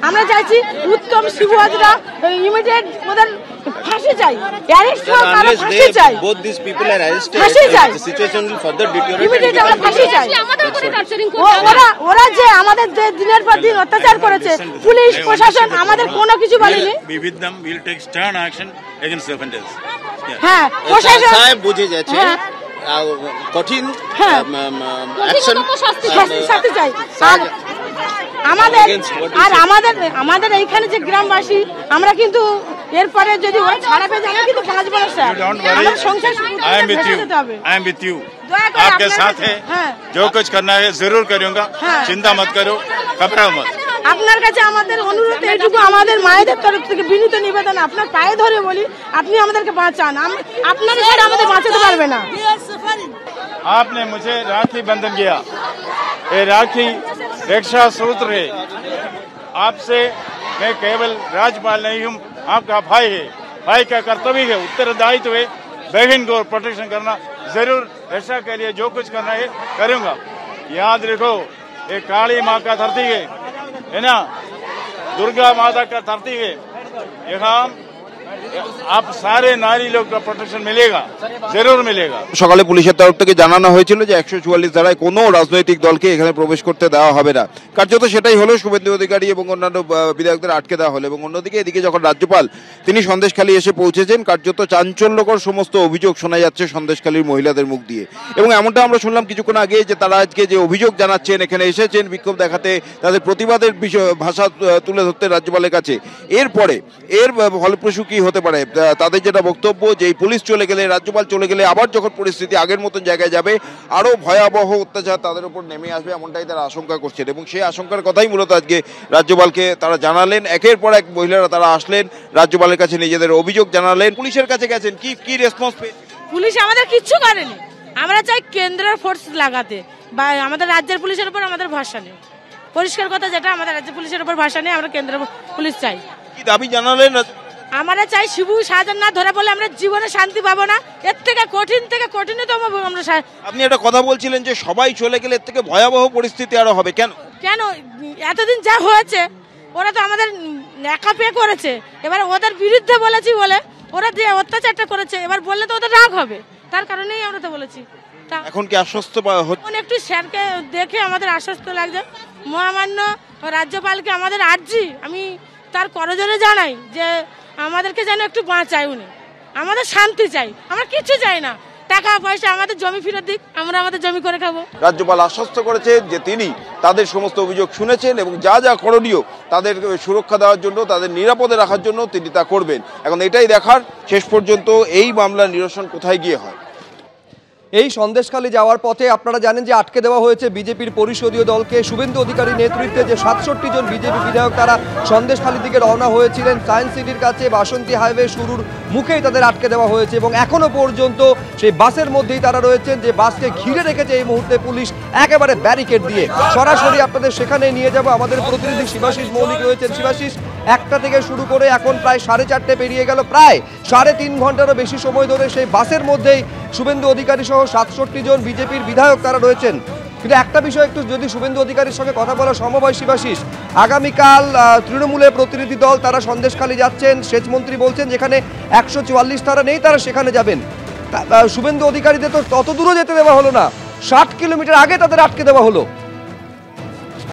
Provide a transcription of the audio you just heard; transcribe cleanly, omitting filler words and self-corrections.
আমরা চাইছি উত্তম শিবু হাজরা ইমিডিয়েট ওদের ফাঁসি চাই, অ্যারেস্ট হওয়া তারা ফাঁসি চাই। both these people are arrested, ফাঁসি চাই, the situation will further deteriorate, immediate আমরা ফাঁসি চাই। ওরা যে আমাদের যে দিনের পর দিন অত্যাচার করেছে, পুলিশ প্রশাসন আমাদের কোনো কিছু বলেনি। We with them will take stern action against the offenders. হ্যাঁ, প্রশাসন সাহেব বুঝে যাচ্ছে কঠিন অ্যাকশন শাস্তি চাই। আমাদের এইখানে যে গ্রামবাসী আমরা কিন্তু এরপরে যদি ওরা ছাড়া পেয়ে যায় কিন্তু বাঁচবো না স্যার। আমাদের সংসার I am with you. आपके साथ है, जो कुछ करना है जरूर करूंगा, चिंता मत करो, घबराओ मत। আপনার কাছে আমাদের অনুরোধ এইটুকু, আমাদের মায়েদের তরফ থেকে বিনীত নিবেদন, আপনার পায়ে ধরে বলি আপনি আমাদেরকে বাঁচান, আপনার ছাড়া আমাদের বাঁচাতে পারবে না। आपने मुझे राखी बंधन किया, ये राखी रक्षा सूत्र है। आपसे मैं केवल राज्यपाल नहीं हूँ, आपका भाई है, भाई का कर्तव्य है, उत्तरदायित्व है बहन को प्रोटेक्शन करना, जरूर रक्षा के लिए जो कुछ करना है करूंगा। याद रखो ये काली माँ का धरती है ना, दुर्गा माता का धरती है, यहाँ आप सारे नारी लोग का प्रोटेक्शन मिलेगा, जरूर मिलेगा। সকালে পুলিশের তরফ থেকে জানানো হয়েছিল যে 144 ধারায় কোনো রাজনৈতিক দলকে এখানে প্রবেশ করতে দেওয়া হবে না। কার্যত সেটাই হলো, শুভেন্দু অধিকারী এবং অন্যান্য বিধায়কদের আটকে দেওয়া হলো। এবং অন্যদিকে এদিকে যখন রাজ্যপাল তিনি সন্দেশখালী এসে পৌঁছেছেন, কার্যত চাঞ্চল্যকর সমস্ত অভিযোগ শোনা যাচ্ছে সন্দেশখালীর মহিলাদের মুখ দিয়ে। এবং এমনটা আমরা শুনলাম কিছুক্ষণ আগে যে তারা আজকে যে অভিযোগ জানাচ্ছেন, এখানে এসেছেন বিক্ষোভ দেখাতে, তাদের প্রতিবাদের বিষয় ভাষা তুলে ধরতে রাজ্যপালের কাছে। এরপরে এর ফলপ্রসূ কি হতে পারে? তাদের যেটা বক্তব্য যে পুলিশ চলে গেলে, রাজ্যপাল চলে গেলে আবার যখন পরিস্থিতি আগের মতন জায়গায় যাবে, আরো ভয়াবহ অত্যাচার তাদের উপর নেমে আসবে, এমনটাই তারা আশঙ্কা করছেন। এবং সেই আশঙ্কার কথাই মূলত আজকে রাজ্যপালকে তারা জানালেন। একের পর এক মহিলারা তারা আসলেন, রাজ্যপালের কাছে নিজেদের অভিযোগ জানালেন, পুলিশের কাছে গেছেন। কি রেসপন্স পেয়েছেন? পুলিশ আমাদের কিচ্ছু করেনি। আমরা চাই কেন্দ্রের ফোর্স লাগাতে, বা আমাদের রাজ্যের পুলিশের উপর আমাদের ভরসা নেই। পরিষ্কার কথা যেটা, আমাদের রাজ্যের পুলিশের উপর ভরসা নেই, আমরা কেন্দ্রের পুলিশ চাই। কি দাবি জানালেন? আমরা চাই শিবু শাহজাহান না ধরে বলে আমরা জীবনে শান্তি পাবো না। এর থেকে কঠিনতম আমরা। আপনি একটা কথা বলছিলেন যে সবাই চলে গেলে এর থেকে ভয়াবহ পরিস্থিতি আরো হবে। কেন এতদিন যা হয়েছে ওরা তো আমাদের একা পেয়ে করেছে, এবার ওদের বিরুদ্ধে বলেছি বলে ওরা যে অত্যাচারটা করেছে, এবার বললে তো ওদের রাগ হবে, তার কারণেই আমরা তো বলেছি। এখন কি আশ্বস্ত হচ্ছে? একটু স্যারকে দেখে আমাদের আশ্বস্ত লাগছে। মহামান্য রাজ্যপালকে আমাদের আর্জি, আমি তার করজোরে জানাই যে আমাদেরকে যেন একটু বাঁচায় উনি, আমাদের শান্তি চাই, আমরা কিছু চাই না, টাকা পয়সা, আমাদের জমি ফেরত দিক, আমরা আমাদের জমি করে খাবো। রাজ্যপাল আশ্বস্ত করেছেন যে তিনি তাদের সমস্ত অভিযোগ শুনেছেন এবং যা যা করণীয় তাদের সুরক্ষা দেওয়ার জন্য, তাদের নিরাপদে রাখার জন্য তিনি তা করবেন। এখন এটাই দেখার শেষ পর্যন্ত এই মামলার নিরসন কোথায় গিয়ে হয়। এই সন্দেশখালী যাওয়ার পথে আপনারা জানেন যে আটকে দেওয়া হয়েছে বিজেপির পরিষদীয় দলকে। শুভেন্দু অধিকারী নেতৃত্বে যে 67 জন বিজেপি বিধায়ক তারা সন্দেশখালীর দিকে রওনা হয়েছিলেন। সায়েন্স সিটির কাছে বাসন্তী হাইওয়ে শুরুর মুখেই তাদের আটকে দেওয়া হয়েছে এবং এখনো পর্যন্ত সেই বাসের মধ্যেই তারা রয়েছেন, যে বাসকে ঘিরে রেখেছে এই মুহূর্তে পুলিশ একেবারে ব্যারিকেড দিয়ে। সরাসরি আপনাদের সেখানে নিয়ে যাব, আমাদের প্রতিনিধি শিবাশিস মৌলিক রয়েছেন। শিবাশিস, 1টা থেকে শুরু করে এখন প্রায় 4:30 পেরিয়ে গেল, প্রায় 3.5 ঘন্টারও বেশি সময় ধরে সেই বাসের মধ্যেই শুভেন্দু অধিকারী সহ 67 জন বিজেপির বিধায়ক তারা রয়েছেন। কিন্তু একটা বিষয় একটু যদি শুভেন্দু অধিকারীর সঙ্গে কথা বলা সম্ভব হয় শিবাশিস, আগামীকাল তৃণমূলের প্রতিনিধি দল তারা সন্দেশখালী যাচ্ছেন, সেচমন্ত্রী বলছেন যেখানে 144 ধারা নেই, তারা সেখানে যাবেন। শুভেন্দু অধিকারীদের তো তত দূরও যেতে দেওয়া হলো না, 60 কিলোমিটার আগে তাদের আটকে দেওয়া হলো।